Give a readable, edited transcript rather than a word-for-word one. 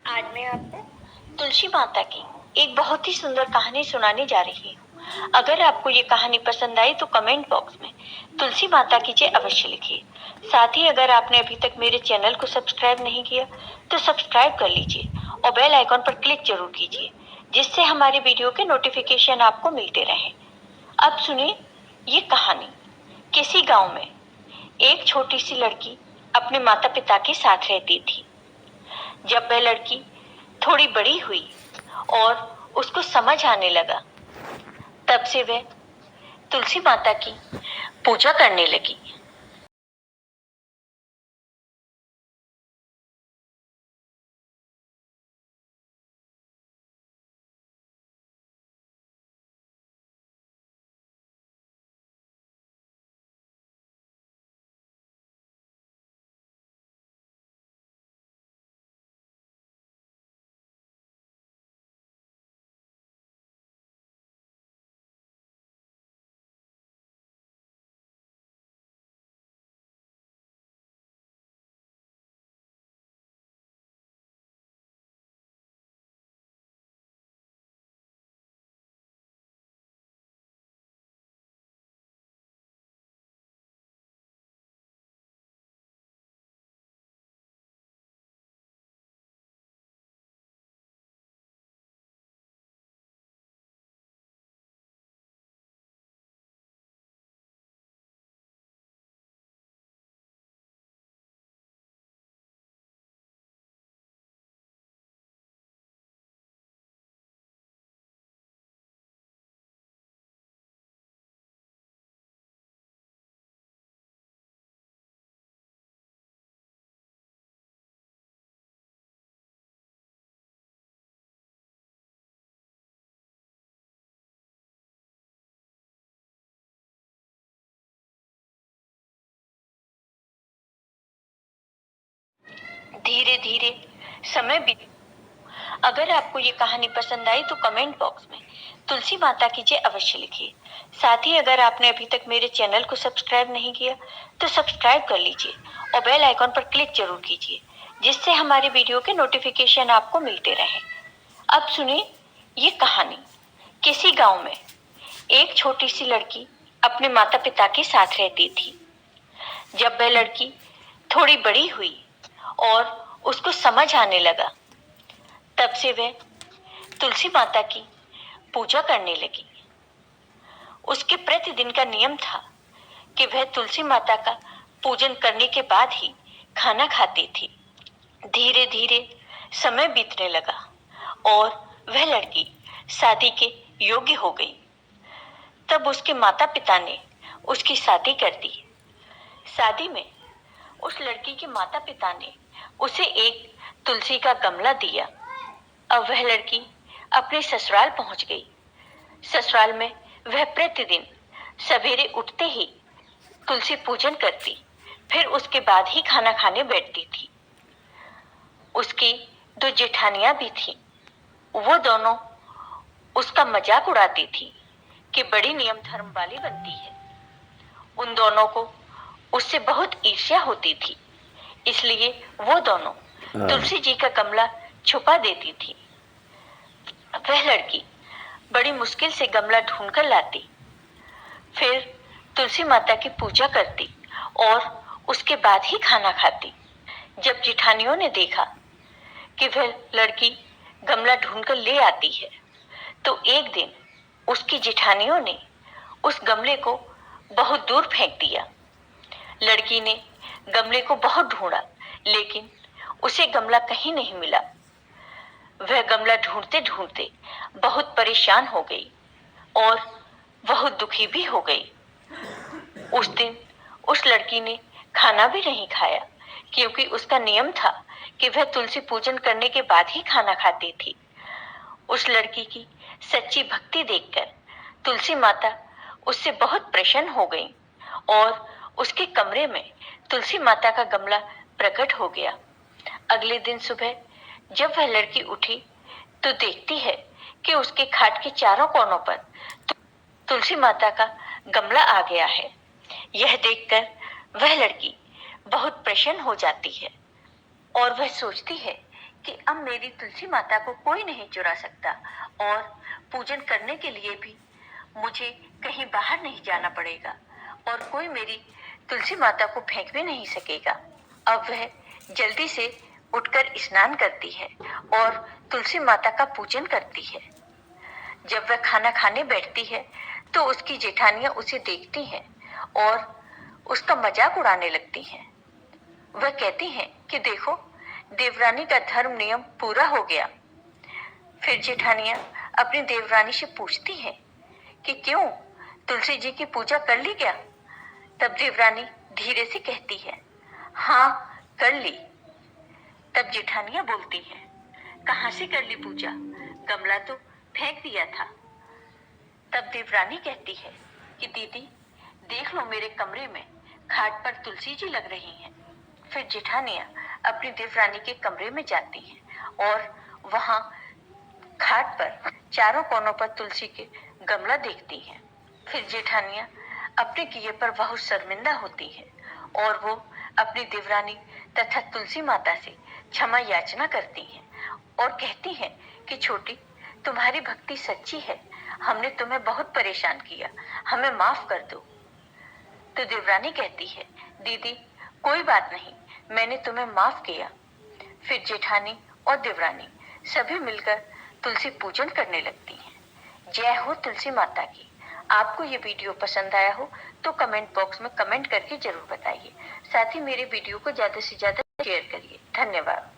आज मैं आपको तुलसी माता की एक बहुत ही सुंदर कहानी सुनाने जा रही हूँ। अगर आपको ये कहानी पसंद आई तो कमेंट बॉक्स में तुलसी माता की जय अवश्य लिखिए। साथ ही अगर आपने अभी तक मेरे चैनल को सब्सक्राइब नहीं किया तो सब्सक्राइब कर लीजिए और बेल आइकॉन पर क्लिक जरूर कीजिए, जिससे हमारे वीडियो के नोटिफिकेशन आपको मिलते रहें। अब सुनिए ये कहानी। किसी गांव में एक छोटी सी लड़की अपने माता पिता के साथ रहती थी। जब वह लड़की थोड़ी बड़ी हुई और उसको समझ आने लगा, तब से वह तुलसी माता की पूजा करने लगी। धीरे धीरे समय बीत। अगर आपको ये कहानी पसंद आई तो कमेंट बॉक्स में तुलसी माता की जय अवश्य लिखिए। साथ ही अगर आपने अभी तक मेरे चैनल को सब्सक्राइब नहीं किया तो सब्सक्राइब कर लीजिए और बेल आइकॉन पर क्लिक जरूर कीजिए, जिससे हमारे वीडियो के नोटिफिकेशन आपको मिलते रहें। अब सुनिए ये कहानी। किसी गांव में एक छोटी सी लड़की अपने माता पिता के साथ रहती थी। जब वह लड़की थोड़ी बड़ी हुई और उसको समझ आने लगा, तब से वह तुलसी माता की पूजा करने लगी। उसके प्रतिदिन का नियम था कि वह तुलसी माता का पूजन करने के बाद ही खाना खाती थी। धीरे धीरे समय बीतने लगा और वह लड़की शादी के योग्य हो गई। तब उसके माता पिता ने उसकी शादी कर दी। शादी में उस लड़की के माता पिता ने उसे एक तुलसी का गमला दिया। अब वह लड़की अपने ससुराल पहुंच गई। ससुराल में वह प्रतिदिन सवेरे उठते ही तुलसी पूजन करती, फिर उसके बाद ही खाना खाने बैठती थी। उसकी दो जेठानियां भी थीं। वो दोनों उसका मजाक उड़ाती थी कि बड़ी नियम धर्म वाली बनती है। उन दोनों को उससे बहुत ईर्ष्या होती थी, इसलिए वो दोनों तुलसी जी का गमला छुपा देती थी। वह लड़की बड़ी मुश्किल से गमला ढूंढकर लाती, फिर तुलसी माता की पूजा करती और उसके बाद ही खाना खाती। जब जेठानियों ने देखा कि वह लड़की गमला ढूंढकर ले आती है, तो एक दिन उसकी जेठानियों ने उस गमले को बहुत दूर फेंक दिया। लड़की ने गमले को बहुत ढूंढा, लेकिन उसे गमला कहीं नहीं मिला। वह गमला ढूंढते ढूंढते बहुत परेशान हो गई और बहुत दुखी भी हो गई। उस दिन उस लड़की ने खाना भी नहीं खाया, क्योंकि उसका नियम था कि वह तुलसी पूजन करने के बाद ही खाना खाती थी। उस लड़की की सच्ची भक्ति देखकर तुलसी माता उससे बहुत प्रसन्न हो गई और उसके कमरे में तुलसी माता का गमला प्रकट हो गया। अगले दिन सुबह जब वह लड़की उठी तो देखती है कि उसके खाट के चारों कोनों पर तुलसी माता का गमला आ गया है। यह देखकर वह लड़की बहुत प्रसन्न हो जाती है और वह सोचती है कि अब मेरी तुलसी माता को कोई नहीं चुरा सकता और पूजन करने के लिए भी मुझे कहीं बाहर नहीं जाना पड़ेगा और कोई मेरी तुलसी माता को फेंक भी नहीं सकेगा। अब वह जल्दी से उठकर स्नान करती है और तुलसी माता का पूजन करती है। जब वह खाना खाने बैठती है तो उसकी जेठानियां उसे देखती हैं और उसका मजाक उड़ाने लगती हैं। वह कहती हैं कि देखो, देवरानी का धर्म नियम पूरा हो गया। फिर जेठानियां अपनी देवरानी से पूछती हैं कि क्यों, तुलसी जी की पूजा कर ली क्या? तब देवरानी धीरे से कहती है, हाँ, कर ली। तब जेठानियां बोलती हैं, कहाँ से कर ली पूजा? गमला तो फेंक दिया था। तब देवरानी कहती है कि दीदी, देख लो, मेरे कमरे में खाट पर तुलसी जी लग रही हैं। फिर जेठानियां अपनी देवरानी के कमरे में जाती हैं और वहां खाट पर चारों कोनों पर तुलसी के गमला देखती हैं। फिर जेठानियां अपने किए पर बहुत शर्मिंदा होती है और वो अपनी देवरानी तथा तुलसी माता से क्षमा याचना करती हैं और कहती हैं कि छोटी, तुम्हारी भक्ति सच्ची है, हमने तुम्हें बहुत परेशान किया, हमें माफ कर दो। तो देवरानी कहती है, दीदी कोई बात नहीं, मैंने तुम्हें माफ किया। फिर जेठानी और देवरानी सभी मिलकर तुलसी पूजन करने लगती हैं। जय हो तुलसी माता की। आपको ये वीडियो पसंद आया हो तो कमेंट बॉक्स में कमेंट करके जरूर बताइए। साथ ही मेरे वीडियो को ज्यादा से ज्यादा शेयर करिए। धन्यवाद।